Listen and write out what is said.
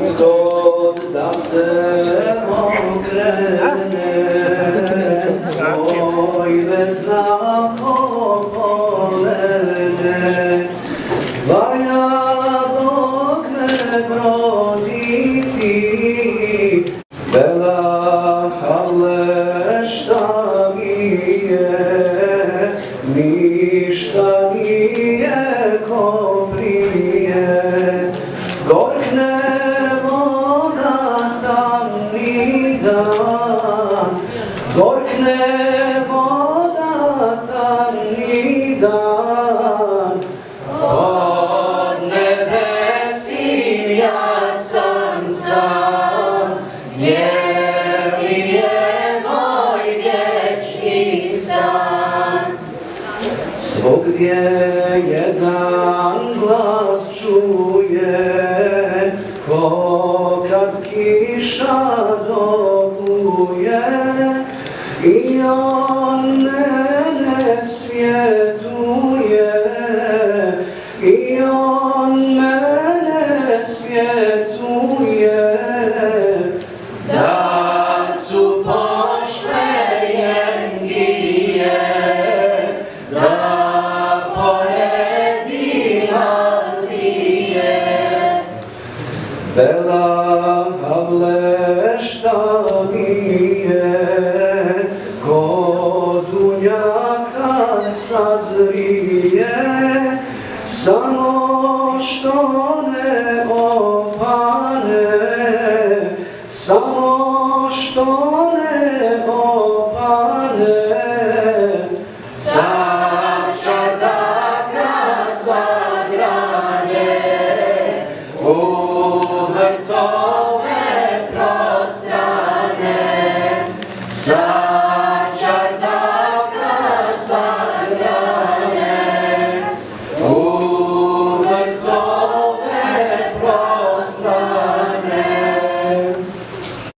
Odkąd da se okrene, oj bezna pokolene, valja Bog me broditi, bela havle šta mi je, ništa nije ko prije. Gorkne voda tamni dan, gorkne voda tamni dan, pod nebesim jasan sam, bijeli je moj vječni san. Svugdje jedan glas čuje, ko kad kiša dobuje, i on mene svjetuje, i on mene svjetuje, da su pošle jengije, da poredi Alije. Bela havle šta mi je,